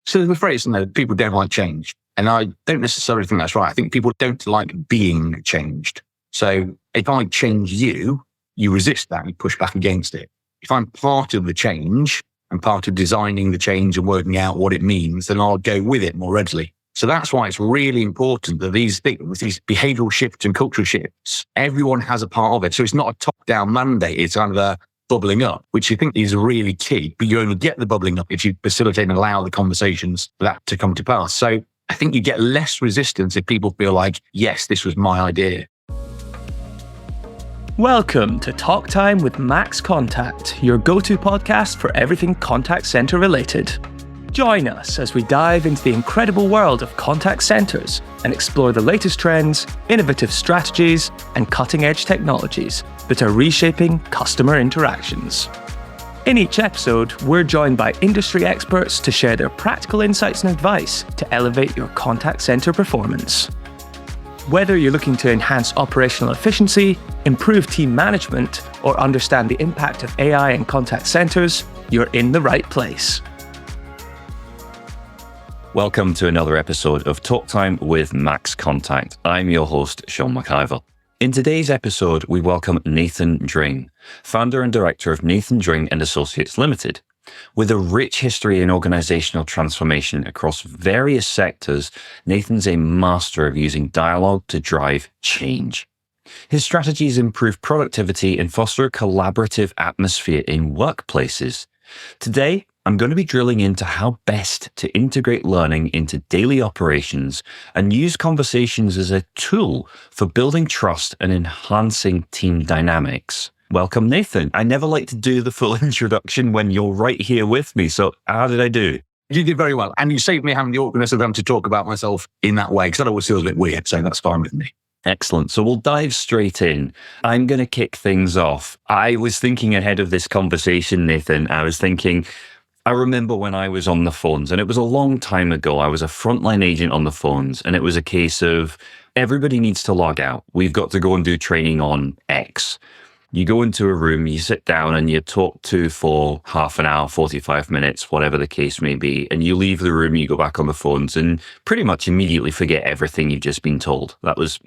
So the phrase, people don't like change. And I don't necessarily think that's right. I think people don't like being changed. So if I change you, you resist that, you push back against it. If I'm part of the change and part of designing the change and working out what it means, then I'll go with it more readily. So that's why it's really important that these things, these behavioral shifts and cultural shifts, everyone has a part of it. So it's not a top-down mandate, it's kind of a bubbling up, which I think is really key. But you only get the bubbling up if you facilitate and allow the conversations for that to come to pass. So I think you get less resistance if people feel like, yes, this was my idea. Welcome to Talk Time with MaxContact, your go-to podcast for everything contact center related. Join us as we dive into the incredible world of contact centers and explore the latest trends, innovative strategies, and cutting-edge technologies that are reshaping customer interactions. In each episode, we're joined by industry experts to share their practical insights and advice to elevate your contact center performance. Whether you're looking to enhance operational efficiency, improve team management, or understand the impact of AI in contact centers, you're in the right place. Welcome to another episode of Talk Time with MaxContact. I'm your host, Sean McIver. In today's episode, we welcome Nathan Dring, founder and director of Nathan Dring and Associates Limited. With a rich history in organisational transformation across various sectors, Nathan's a master of using dialogue to drive change. His strategies improve productivity and foster a collaborative atmosphere in workplaces. Today, I'm going to be drilling into how best to integrate learning into daily operations and use conversations as a tool for building trust and enhancing team dynamics. Welcome, Nathan. I never like to do the full introduction when you're right here with me. So how did I do? You did very well. And you saved me having the awkwardness of having to talk about myself in that way, because that always feels a bit weird. So that's fine with me. Excellent. So we'll dive straight in. I'm going to kick things off. I was thinking ahead of this conversation, Nathan. I remember when I was on the phones, and it was a long time ago, I was a frontline agent on the phones, and it was a case of everybody needs to log out. We've got to go and do training on X. You go into a room, you sit down and you talk to for half an hour, 45 minutes, whatever the case may be, and you leave the room, you go back on the phones and pretty much immediately forget everything you've just been told.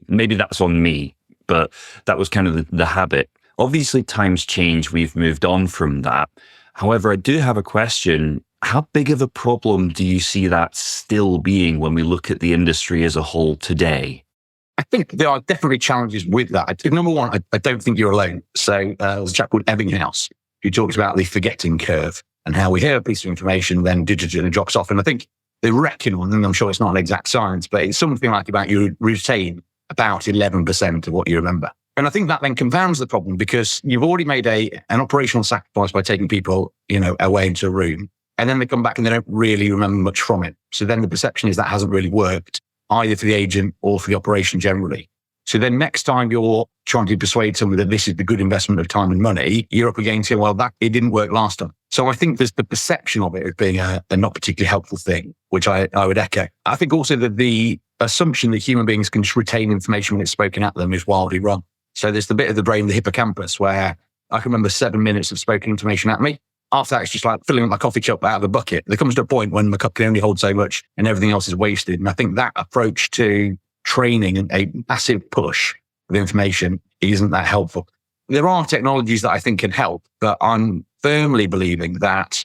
Maybe that's on me, but that was kind of the habit. Obviously, times change. We've moved on from that. However, I do have a question. How big of a problem do you see that still being when we look at the industry as a whole today? I think there are definitely challenges with that. Number one, I don't think you're alone. So there's a chap called Ebbinghaus who talks about the forgetting curve and how we hear a piece of information, then digitally drops off. And I think they reckon on, and I'm sure it's not an exact science, but it's something like about you retain about 11% of what you remember. And I think that then confounds the problem because you've already made an operational sacrifice by taking people, away into a room, and then they come back and they don't really remember much from it. So then the perception is that hasn't really worked either for the agent or for the operation generally. So then next time you're trying to persuade someone that this is the good investment of time and money, you're up against it. Well, it didn't work last time. So I think there's the perception of it as being a not particularly helpful thing, which I would echo. I think also that the assumption that human beings can just retain information when it's spoken at them is wildly wrong. So there's the bit of the brain, the hippocampus, where I can remember 7 minutes of spoken information at me. After that, it's just like filling up my coffee cup out of a bucket. There comes to a point when my cup can only hold so much and everything else is wasted. And I think that approach to training and a massive push of information isn't that helpful. There are technologies that I think can help, but I'm firmly believing that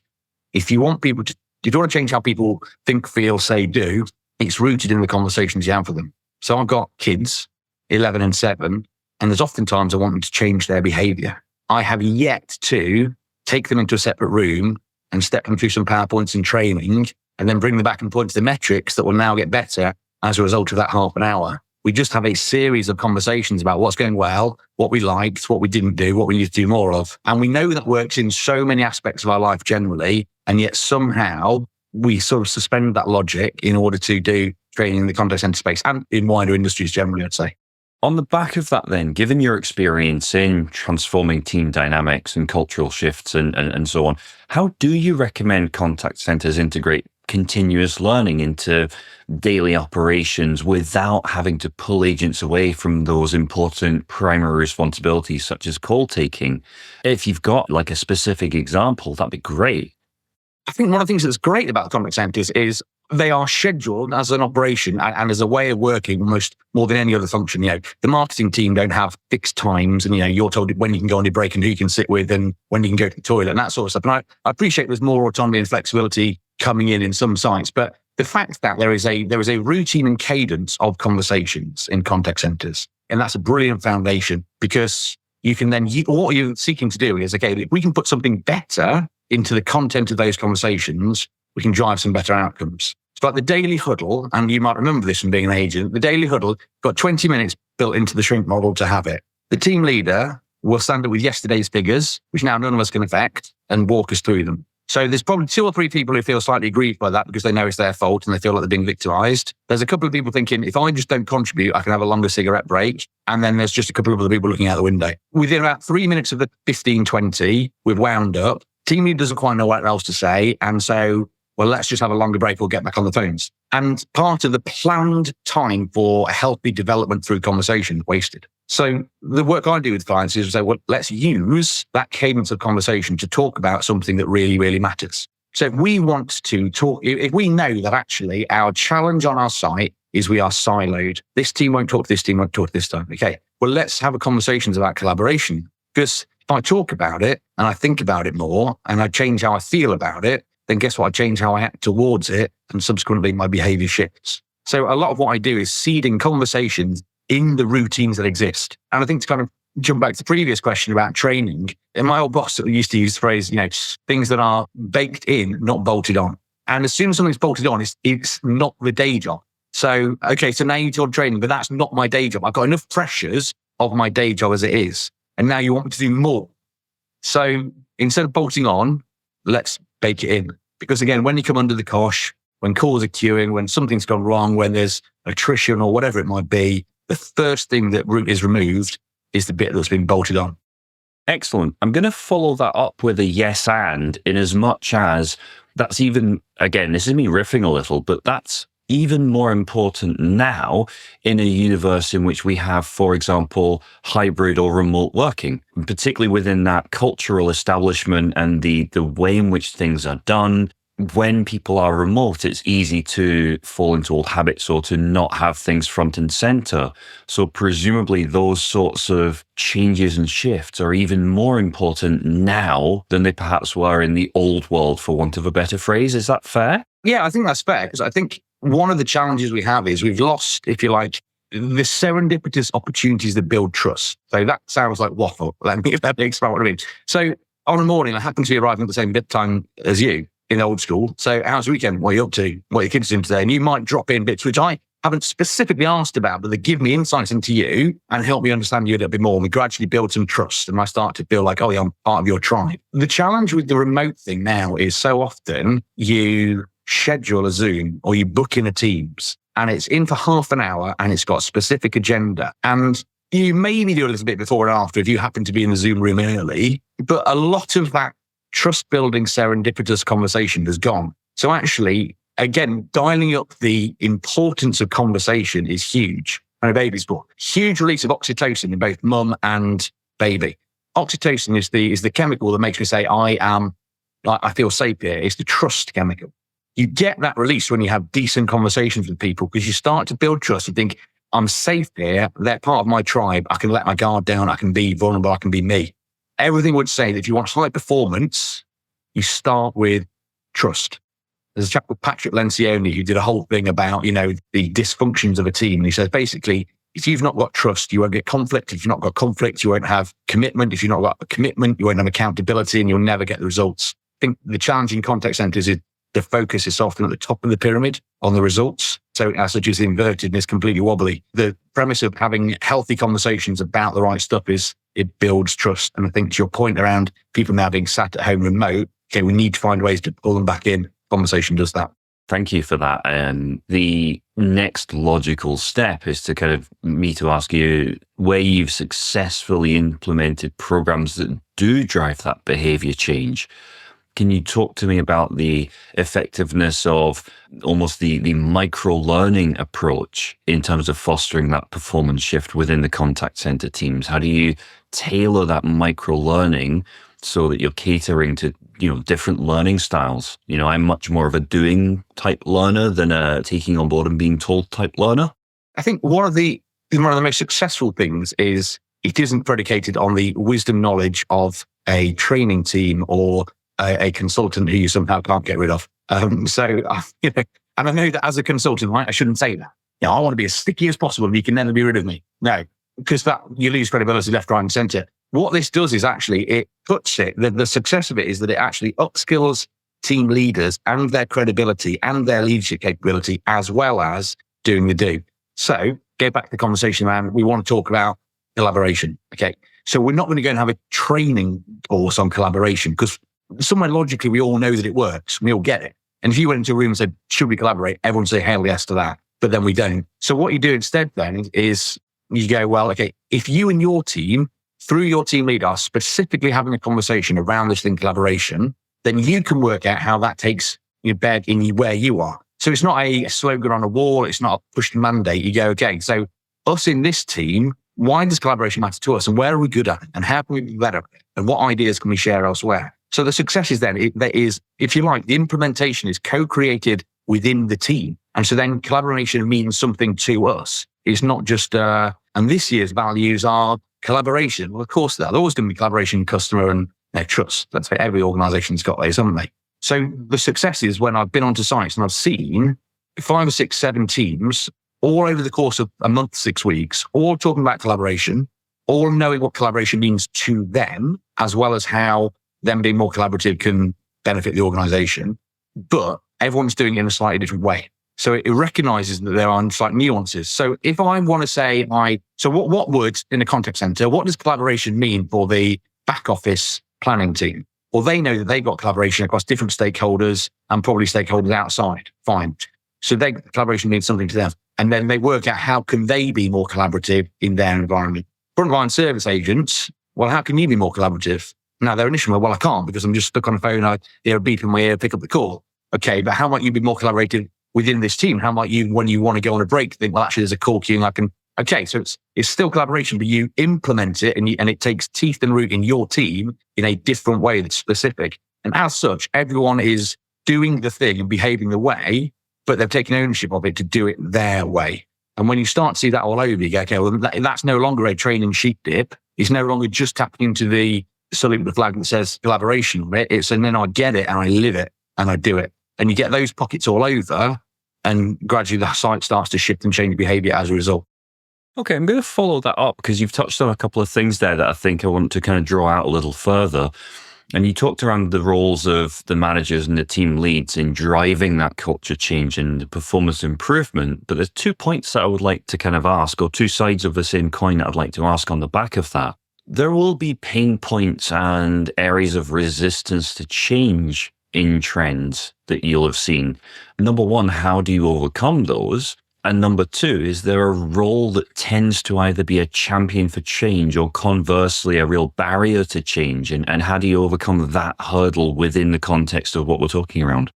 if you want to change how people think, feel, say, do, it's rooted in the conversations you have with them. So I've got kids, 11 and 7, and there's oftentimes I want them to change their behavior. I have yet to take them into a separate room and step them through some PowerPoints and training and then bring them back and point to the metrics that will now get better as a result of that half an hour. We just have a series of conversations about what's going well, what we liked, what we didn't do, what we need to do more of. And we know that works in so many aspects of our life generally, and yet somehow we sort of suspend that logic in order to do training in the contact center space and in wider industries generally, I'd say. On the back of that then, given your experience in transforming team dynamics and cultural shifts and so on, how do you recommend contact centers integrate continuous learning into daily operations without having to pull agents away from those important primary responsibilities such as call taking? If you've got like a specific example, that'd be great. I think one of the things that's great about contact centers is they are scheduled as an operation and as a way of working almost more than any other function. The marketing team don't have fixed times and, you're told when you can go on your break and who you can sit with and when you can go to the toilet and that sort of stuff. And I appreciate there's more autonomy and flexibility coming in some sites, but the fact that there is a routine and cadence of conversations in contact centers, and that's a brilliant foundation because you can then, what you're seeking to do is, okay, if we can put something better into the content of those conversations, we can drive some better outcomes. It's like the daily huddle, and you might remember this from being an agent, the daily huddle got 20 minutes built into the shrink model to have it. The team leader will stand up with yesterday's figures, which now none of us can affect, and walk us through them. So there's probably 2 or 3 people who feel slightly aggrieved by that because they know it's their fault and they feel like they're being victimized. There's a couple of people thinking, if I just don't contribute, I can have a longer cigarette break. And then there's just a couple of other people looking out the window. Within about 3 minutes of the 15, 20, we've wound up. Team leader doesn't quite know what else to say. And so, well, let's just have a longer break or get back on the phones. And part of the planned time for a healthy development through conversation wasted. So the work I do with clients is say, well, let's use that cadence of conversation to talk about something that really, really matters. So if we want to talk, if we know that actually our challenge on our site is we are siloed, this team won't talk to this team, won't talk to this time. Okay, well, let's have a conversations about collaboration. Because if I talk about it and I think about it more and I change how I feel about it, then guess what? I change how I act towards it and subsequently my behavior shifts. So a lot of what I do is seeding conversations in the routines that exist. And I think to kind of jump back to the previous question about training, and my old boss used to use the phrase, things that are baked in, not bolted on. And as soon as something's bolted on, it's not the day job. So, okay, so now you're doing training, but that's not my day job. I've got enough pressures of my day job as it is. And now you want me to do more. So instead of bolting on, let's bake it in. Because again, when you come under the cosh, when calls are queuing, when something's gone wrong, when there's attrition or whatever it might be, the first thing that is removed is the bit that's been bolted on. Excellent. I'm going to follow that up with a yes and, in as much as that's even, again, this is me riffing a little, but that's even more important now in a universe in which we have, for example, hybrid or remote working, particularly within that cultural establishment and the way in which things are done. When people are remote, it's easy to fall into old habits or to not have things front and center. So presumably those sorts of changes and shifts are even more important now than they perhaps were in the old world, for want of a better phrase. Is that fair? Yeah, I think that's fair, because I think one of the challenges we have is we've lost, if you like, the serendipitous opportunities that build trust. So that sounds like waffle. Let me explain what I mean. So on a morning, I happen to be arriving at the same bit time as you in old school. So how's the weekend? What are you up to? What are your kids doing today? And you might drop in bits which I haven't specifically asked about, but they give me insights into you and help me understand you a little bit more. And we gradually build some trust and I start to feel like, oh yeah, I'm part of your tribe. The challenge with the remote thing now is so often you schedule a Zoom or you book in a Teams and it's in for half an hour and it's got a specific agenda. And you maybe do a little bit before and after if you happen to be in the Zoom room early, but a lot of that trust-building serendipitous conversation has gone. So actually, again, dialing up the importance of conversation is huge. And a baby's born. Huge release of oxytocin in both mum and baby. Oxytocin is the chemical that makes me say, I feel safe here. It's the trust chemical. You get that release when you have decent conversations with people because you start to build trust. You think, I'm safe here. They're part of my tribe. I can let my guard down. I can be vulnerable. I can be me. Everything would say that if you want high performance, you start with trust. There's a chap called Patrick Lencioni who did a whole thing about, the dysfunctions of a team. And he says, basically, if you've not got trust, you won't get conflict. If you've not got conflict, you won't have commitment. If you've not got a commitment, you won't have accountability and you'll never get the results. I think the challenge in contact centers is the focus is often at the top of the pyramid on the results. So as such is inverted and is completely wobbly. The premise of having healthy conversations about the right stuff is it builds trust. And I think to your point around people now being sat at home remote, okay, we need to find ways to pull them back in. Conversation does that. Thank you for that. And the next logical step is to kind of me to ask you where you've successfully implemented programs that do drive that behavior change. Can you talk to me about the effectiveness of almost the micro-learning approach in terms of fostering that performance shift within the contact center teams? How do you tailor that micro-learning so that you're catering to different learning styles. I'm much more of a doing type learner than a taking on board and being told type learner. I think one of the most successful things is it isn't predicated on the wisdom knowledge of a training team or a consultant who you somehow can't get rid of. And I know that as a consultant, right, I shouldn't say that. I want to be as sticky as possible and you can never be rid of me. No, because that you lose credibility left, right, and centre. What this does is actually it puts it, the success of it is that it actually upskills team leaders and their credibility and their leadership capability as well as doing the do. So go back to the conversation around, we want to talk about collaboration. Okay. So we're not going to go and have a training course on collaboration because somewhere logically we all know that it works. We all get it. And if you went into a room and said, should we collaborate? Everyone would say hell yes to that. But then we don't. So what you do instead then is you go, well, okay, if you and your team, through your team leader, are specifically having a conversation around this thing, collaboration, then you can work out how that takes your bed in where you are. So it's not a slogan on a wall. It's not a pushed mandate. You go, okay, so us in this team, why does collaboration matter to us? And where are we good at it? And how can we be better? And what ideas can we share elsewhere? So the success is then, if you like, the implementation is co-created within the team. And so then collaboration means something to us. It's not just, and this year's values are collaboration. Well, of course, there's always going to be collaboration, customer and trust. That's why every organization's got those, haven't they? So the success is when I've been onto sites and I've seen 5 or 6, 7 teams all over the course of a month, 6 weeks, all talking about collaboration, all knowing what collaboration means to them, as well as how them being more collaborative can benefit the organization. But everyone's doing it in a slightly different way. So it recognizes that there are slight nuances. So if I want to say, what would, in a contact center, what does collaboration mean for the back office planning team? Well, they know that they've got collaboration across different stakeholders and probably stakeholders outside. Fine. So collaboration means something to them. And then they work out how can they be more collaborative in their environment. Frontline service agents, well, how can you be more collaborative? Now, their initial, well, I can't because I'm just stuck on the phone. I hear a beep in my ear, pick up the call. Okay, but how might you be more collaborative within this team? How might you, when you want to go on a break, think, well, actually, there's a call queue and I can, okay, so it's still collaboration, but you implement it and it takes teeth and root in your team in a different way that's specific. And as such, everyone is doing the thing and behaving the way, but they've taken ownership of it to do it their way. And when you start to see that all over, you go, okay, well, that's no longer a training sheep dip. It's no longer just tapping into the salute the flag that says collaboration. It's, and then I get it and I live it and I do it. And you get those pockets all over and gradually the site starts to shift and change behavior as a result. Okay, I'm going to follow that up because you've touched on a couple of things there that I think I want to kind of draw out a little further. And you talked around the roles of the managers and the team leads in driving that culture change and the performance improvement. But there's 2 points that I would like to kind of ask, or 2 sides of the same coin that I'd like to ask on the back of that. There will be pain points and areas of resistance to change in trends that you'll have seen. Number one, how do you overcome those? And number 2, is there a role that tends to either be a champion for change or conversely a real barrier to change? And how do you overcome that hurdle within the context of what we're talking around?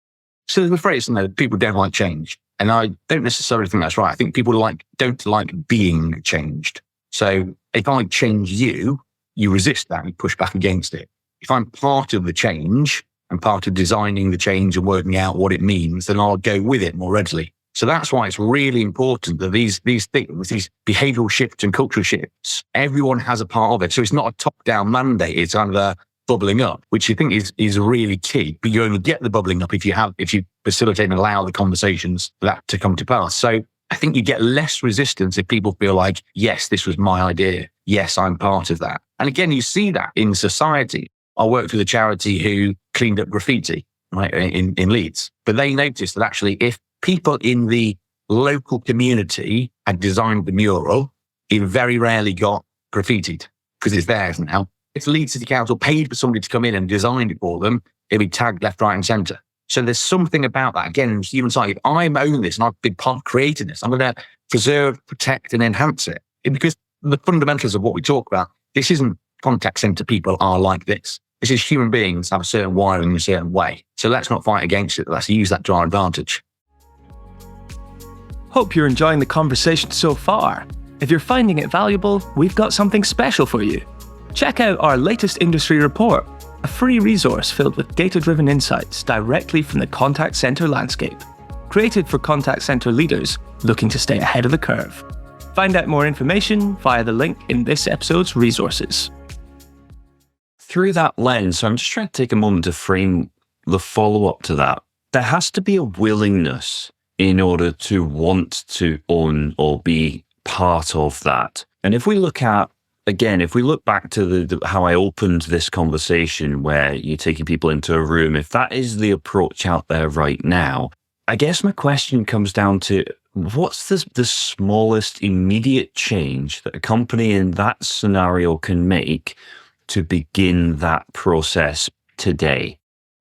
So there's a phrase, that people don't like change. And I don't necessarily think that's right. I think people don't like being changed. So if I change you, you resist that and push back against it. If I'm part of the change and part of designing the change and working out what it means, then I'll go with it more readily. So that's why it's really important that these things, these behavioral shifts and cultural shifts, everyone has a part of it. So it's not a top-down mandate, it's kind of a bubbling up, which I think is really key. But you only get the bubbling up if you facilitate and allow the conversations for that to come to pass. So I think you get less resistance if people feel like, yes, this was my idea. Yes, I'm part of that. And again, you see that in society. I worked with a charity who cleaned up graffiti, right, in Leeds. But they noticed that actually if people in the local community had designed the mural, it very rarely got graffitied because it's theirs now. If Leeds City Council paid for somebody to come in and design it for them, it'd be tagged left, right and centre. So there's something about that. Again, in human psyche, if I own this and I've been part of creating this, I'm going to preserve, protect and enhance it. Because the fundamentals of what we talk about, this isn't contact centre people are like this. This is human beings have a certain wiring in a certain way. So let's not fight against it. Let's use that to our advantage. Hope you're enjoying the conversation so far. If you're finding it valuable, we've got something special for you. Check out our latest industry report. a free resource filled with data-driven insights directly from the contact center landscape, created for contact center leaders looking to stay ahead of the curve. Find out more information via the link in this episode's resources. Through that lens, so I'm just trying to take a moment to frame the follow-up to that. There has to be a willingness in order to want to own or be part of that. And if we look back to how I opened this conversation, where you're taking people into a room, if that is the approach out there right now, I guess my question comes down to, what's the smallest immediate change that a company in that scenario can make to begin that process today?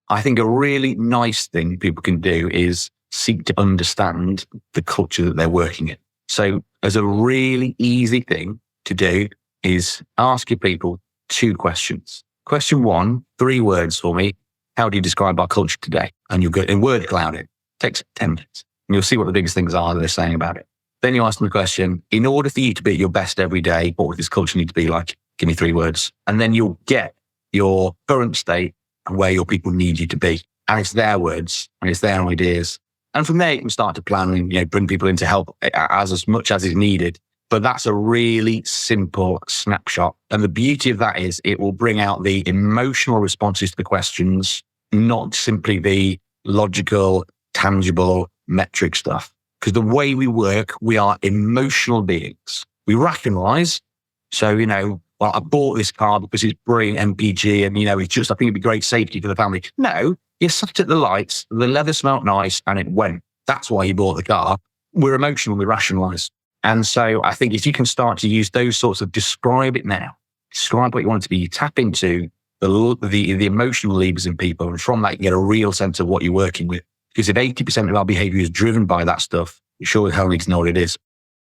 I think a really nice thing people can do is seek to understand the culture that they're working in. So as a really easy thing to do is ask your people 2 questions. Question 1, 3 words for me. How do you describe our culture today? And you'll go in word cloud it. Takes 10 minutes. And you'll see what the biggest things are that they're saying about it. Then you ask them the question, in order for you to be at your best every day, what would this culture need to be like? Give me 3 words. And then you'll get your current state and where your people need you to be. And it's their words and it's their ideas. And from there, you can start to plan and bring people in to help as much as is needed. But that's a really simple snapshot. And the beauty of that is it will bring out the emotional responses to the questions, not simply the logical, tangible metric stuff. Because the way we work, we are emotional beings. We rationalize. So, well, I bought this car because it's brilliant MPG and, it's just, I think it'd be great safety for the family. No, you sat at the lights, the leather smelled nice and it went. That's why you bought the car. We're emotional, we rationalize. And so I think if you can start to use those sorts of describe it now, describe what you want it to be, you tap into the emotional levers in people. And from that, you get a real sense of what you're working with. Because if 80% of our behavior is driven by that stuff, you sure as hell need to know what it is.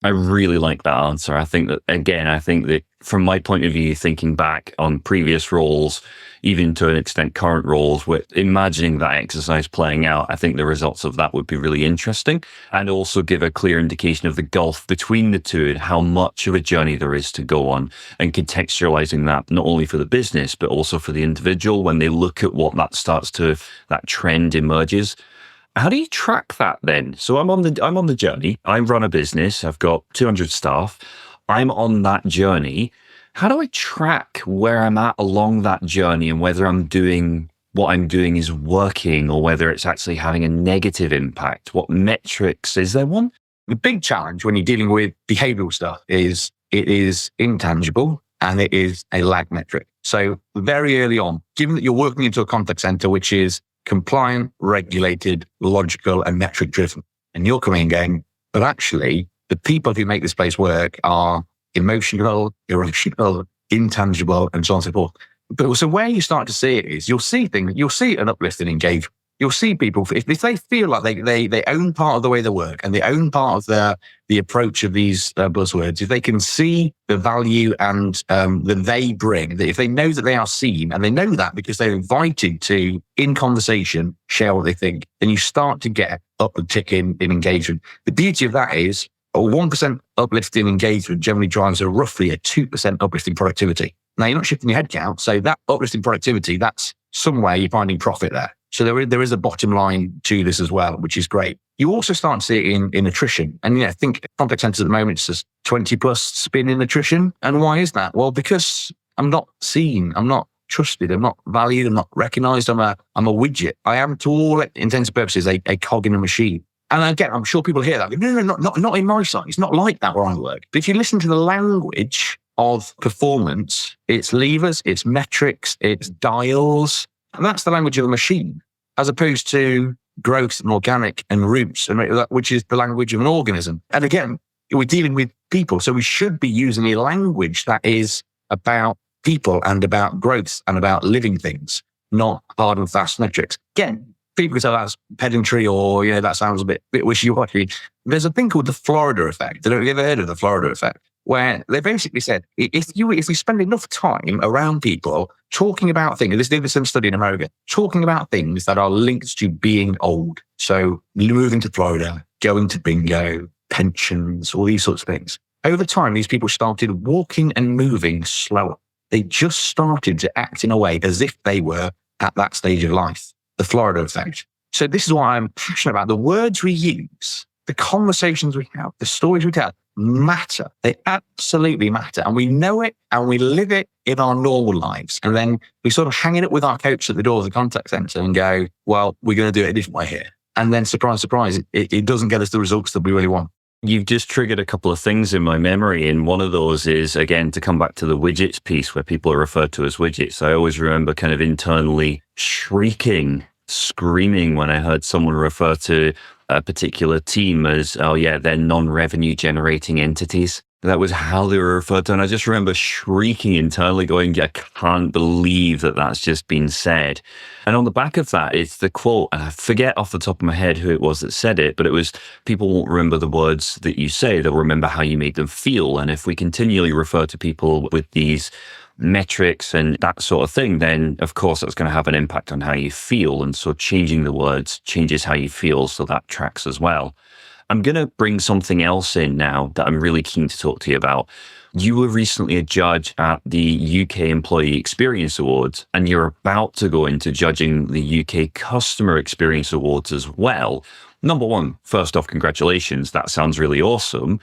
I really like that answer. I think that from my point of view, thinking back on previous roles, even to an extent current roles, with imagining that exercise playing out, I think the results of that would be really interesting and also give a clear indication of the gulf between the two and how much of a journey there is to go on, and contextualizing that not only for the business, but also for the individual when they look at what that trend emerges. How do you track that then? So I'm on the journey. I run a business. I've got 200 staff. I'm on that journey. How do I track where I'm at along that journey and whether what I'm doing is working or whether it's actually having a negative impact? What metrics is there one? The big challenge when you're dealing with behavioral stuff is it is intangible and it is a lag metric. So very early on, given that you're working into a contact center, which is compliant, regulated, logical, and metric driven. And you're coming and going, but actually, the people who make this place work are emotional, irrational, intangible, and so on and so forth. But so where you start to see it is you'll see an uplift in engagement. You'll see people, if they feel like they own part of the way they work and they own part of the approach of these buzzwords, if they can see the value and that they bring, that if they know that they are seen and they know that because they're invited to, in conversation, share what they think, then you start to get uptick in engagement. The beauty of that is a 1% uplift in engagement generally drives roughly a 2% uplift in productivity. Now, you're not shifting your head count, so that uplift in productivity, that's somewhere you're finding profit there. So there is a bottom line to this as well, which is great. You also start to see it in attrition. And I think contact centers at the moment, it's just 20 plus spin in attrition. And why is that? Well, because I'm not seen, I'm not trusted, I'm not valued, I'm not recognized, I'm a widget. I am, to all intents and purposes, a cog in a machine. And again, I'm sure people hear that. No, not in my side. It's not like that where I work. But if you listen to the language of performance, it's levers, it's metrics, it's dials. And that's the language of a machine, as opposed to growth and organic and roots, which is the language of an organism. And again, we're dealing with people. So we should be using a language that is about people and about growth and about living things, not hard and fast metrics. Again, people can say that's pedantry or, that sounds a bit wishy-washy. There's a thing called the Florida effect. Have you ever heard of the Florida effect? Where they basically said, if we spend enough time around people talking about things, this did some study in America, talking about things that are linked to being old. So moving to Florida, going to bingo, pensions, all these sorts of things. Over time, these people started walking and moving slower. They just started to act in a way as if they were at that stage of life, the Florida effect. So this is why I'm passionate about the words we use, the conversations we have, the stories we tell matter. They absolutely matter. And we know it and we live it in our normal lives. And then we sort of hang it up with our coach at the door of the contact center and go, well, we're going to do it a different way here. And then surprise, surprise, it doesn't get us the results that we really want. You've just triggered a couple of things in my memory. And one of those is, again, to come back to the widgets piece where people are referred to as widgets. I always remember kind of internally shrieking, screaming when I heard someone refer to a particular team as, oh yeah, they're non-revenue generating entities. That was how they were referred to. And I just remember shrieking internally going, I can't believe that that's just been said. And on the back of that, it's the quote, and I forget off the top of my head who it was that said it, but it was, people won't remember the words that you say, they'll remember how you made them feel. And if we continually refer to people with these metrics and that sort of thing, then of course that's going to have an impact on how you feel. And so changing the words changes how you feel. So that tracks as well. I'm going to bring something else in now that I'm really keen to talk to you about. You were recently a judge at the UK Employee Experience Awards, and you're about to go into judging the UK Customer Experience Awards as well. Number one, first off, congratulations. That sounds really awesome.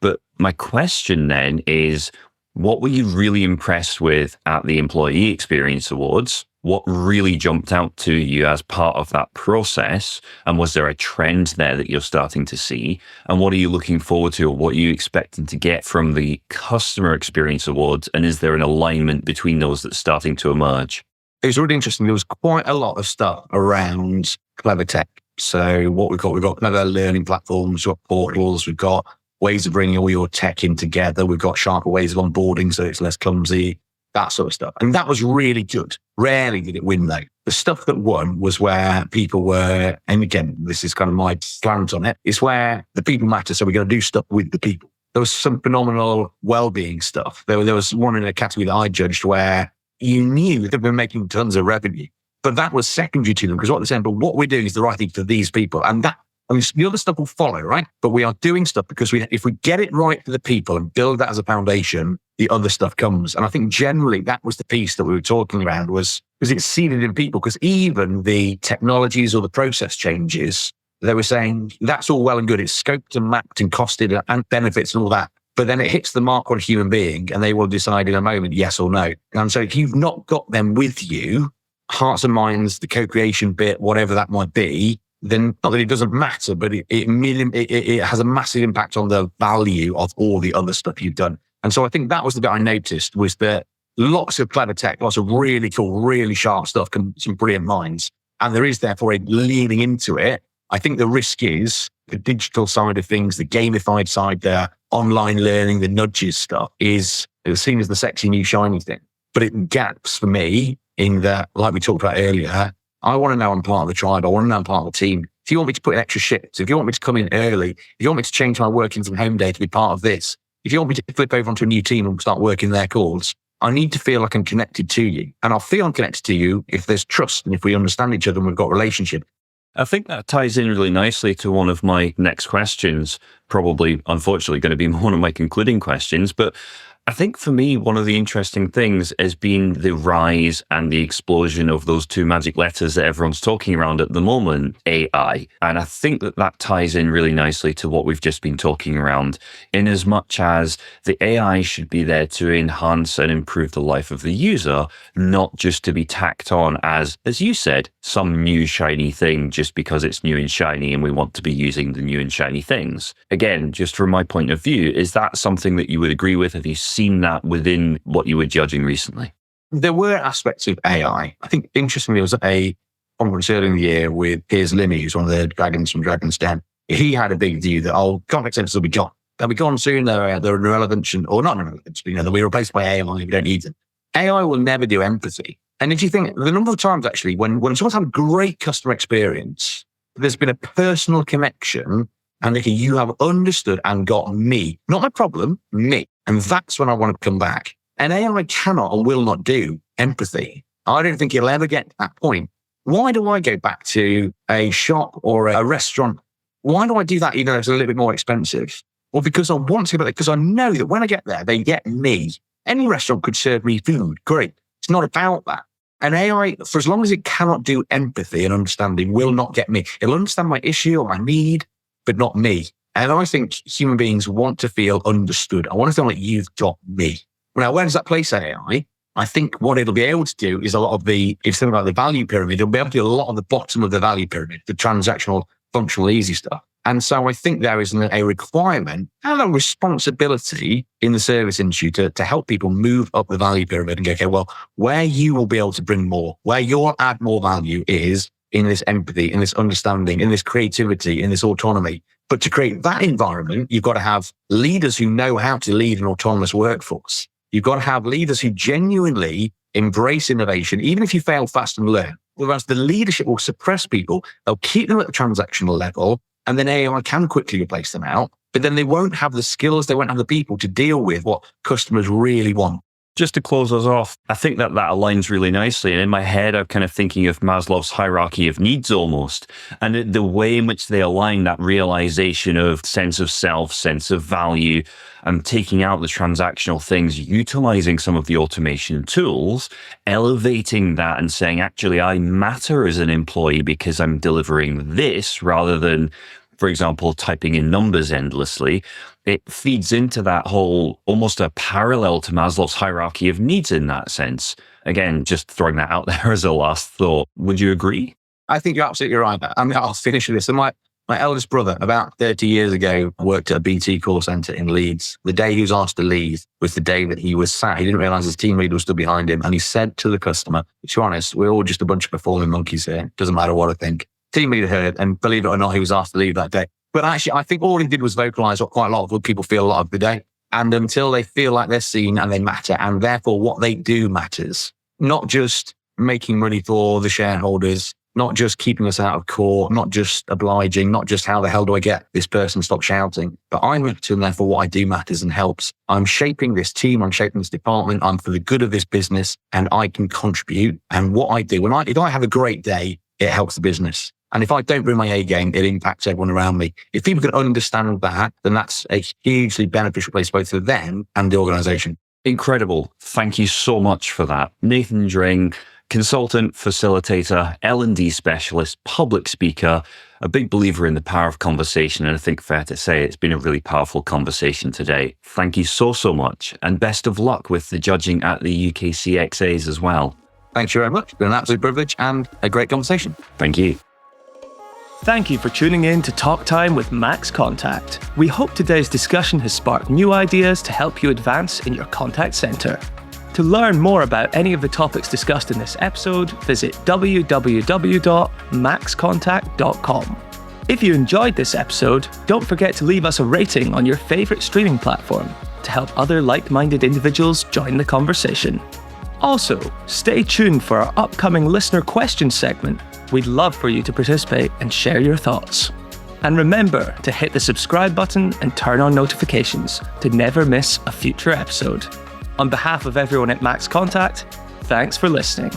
But my question then is, what were you really impressed with at the Employee Experience Awards? What really jumped out to you as part of that process? And was there a trend there that you're starting to see? And what are you looking forward to, or what are you expecting to get from the Customer Experience Awards? And is there an alignment between those that's starting to emerge? It was really interesting. There was quite a lot of stuff around clever tech. So what we've got clever learning platforms, we've got portals, we've got ways of bringing all your tech in together. We've got sharper ways of onboarding so it's less clumsy, that sort of stuff. And that was really good. Rarely did it win though. The stuff that won was where people were, and again, this is kind of my slant on it, it's where the people matter. So we're going to do stuff with the people. There was some phenomenal well-being stuff. There was one in a category that I judged where you knew they've been making tons of revenue, but that was secondary to them because what they're saying, but what we're doing is the right thing for these people. And that, I mean, the other stuff will follow, right? But we are doing stuff because if we get it right for the people and build that as a foundation, the other stuff comes. And I think generally that was the piece that we were talking around was because it's seeded in people, because even the technologies or the process changes, they were saying that's all well and good. It's scoped and mapped and costed and benefits and all that. But then it hits the mark on a human being and they will decide in a moment, yes or no. And so if you've not got them with you, hearts and minds, the co-creation bit, whatever that might be, then not that it doesn't matter, but it has a massive impact on the value of all the other stuff you've done. And so I think that was the bit I noticed was that lots of clever tech, lots of really cool, really sharp stuff, some brilliant minds. And there is therefore a leaning into it. I think the risk is the digital side of things, the gamified side, the online learning, the nudges stuff is seen as the sexy new shiny thing. But it gaps for me in that, like we talked about earlier, I want to know I'm part of the tribe. I want to know I'm part of the team. If you want me to put in extra shifts, if you want me to come in early, if you want me to change my working from home day to be part of this, if you want me to flip over onto a new team and start working their calls, I need to feel like I'm connected to you. And I'll feel I'm connected to you if there's trust and if we understand each other and we've got a relationship. I think that ties in really nicely to one of my next questions, probably, unfortunately, going to be one of my concluding questions. But I think for me, one of the interesting things has been the rise and the explosion of those two magic letters that everyone's talking around at the moment, AI. And I think that that ties in really nicely to what we've just been talking around, in as much as the AI should be there to enhance and improve the life of the user, not just to be tacked on as you said, some new shiny thing just because it's new and shiny and we want to be using the new and shiny things. Again, just from my point of view, is that something that you would agree with? Have you seen that within what you were judging recently? There were aspects of AI. I think interestingly, there was a conference earlier in the year with Piers Limmy, who's one of the dragons from Dragon's Den. He had a big view that, contact centers will be gone. They'll be gone soon. They're irrelevant, or not irrelevant. They'll be replaced by AI. We don't need them. AI will never do empathy. And if you think the number of times actually, when someone's had a great customer experience, there's been a personal connection and you have understood and got me, not my problem, me. And that's when I want to come back. And AI cannot and will not do empathy. I don't think it'll ever get to that point. Why do I go back to a shop or a restaurant? Why do I do that even though it's a little bit more expensive? Well, because I want to go back there, because I know that when I get there, they get me. Any restaurant could serve me food. Great. It's not about that. And AI, for as long as it cannot do empathy and understanding, will not get me. It'll understand my issue or my need, but not me. And I think human beings want to feel understood. I want to feel like you've got me. Now, where does that place AI? I think what it'll be able to do is a lot of if you think about the value pyramid, it'll be able to do a lot on the bottom of the value pyramid, the transactional, functional, easy stuff. And so I think there is a requirement and a responsibility in the service industry to help people move up the value pyramid and go, okay, well, where you will be able to bring more, where you'll add more value is in this empathy, in this understanding, in this creativity, in this autonomy. But to create that environment, you've got to have leaders who know how to lead an autonomous workforce. You've got to have leaders who genuinely embrace innovation, even if you fail fast and learn. Whereas the leadership will suppress people, they'll keep them at the transactional level, and then AI can quickly replace them out. But then they won't have the skills, they won't have the people to deal with what customers really want. Just to close us off, I think that aligns really nicely. And in my head, I'm kind of thinking of Maslow's hierarchy of needs almost. And the way in which they align that realization of sense of self, sense of value, and taking out the transactional things, utilizing some of the automation tools, elevating that and saying, actually, I matter as an employee because I'm delivering this rather than, for example, typing in numbers endlessly. It feeds into that whole, almost a parallel to Maslow's hierarchy of needs in that sense. Again, just throwing that out there as a last thought. Would you agree? I think you're absolutely right. I'll finish with this. And my eldest brother, about 30 years ago, worked at a BT call centre in Leeds. The day he was asked to leave was the day that he was sat. He didn't realise his team leader was still behind him. And he said to the customer, to be honest, we're all just a bunch of performing monkeys here. Doesn't matter what I think. Team leader heard, and believe it or not, he was asked to leave that day. But actually, I think all he did was vocalise what quite a lot of people feel a lot of the day. And until they feel like they're seen and they matter, and therefore what they do matters, not just making money for the shareholders, not just keeping us out of court, not just obliging, not just how the hell do I get this person to stop shouting, but I matter and therefore what I do matters and helps. I'm shaping this team, I'm shaping this department, I'm for the good of this business, and I can contribute. And what I do, if I have a great day, it helps the business. And if I don't bring my A game, it impacts everyone around me. If people can understand that, then that's a hugely beneficial place both for them and the organisation. Incredible. Thank you so much for that. Nathan Dring, consultant, facilitator, L&D specialist, public speaker, a big believer in the power of conversation. And I think fair to say it's been a really powerful conversation today. Thank you so much. And best of luck with the judging at the UKCXAs as well. Thank you very much. It's been an absolute privilege and a great conversation. Thank you. Thank you for tuning in to Talk Time with MaxContact. We hope today's discussion has sparked new ideas to help you advance in your contact center. To learn more about any of the topics discussed in this episode, visit www.maxcontact.com. If you enjoyed this episode, don't forget to leave us a rating on your favorite streaming platform to help other like-minded individuals join the conversation. Also, stay tuned for our upcoming listener questions segment. We'd love for you to participate and share your thoughts. And remember to hit the subscribe button and turn on notifications to never miss a future episode. On behalf of everyone at MaxContact, thanks for listening.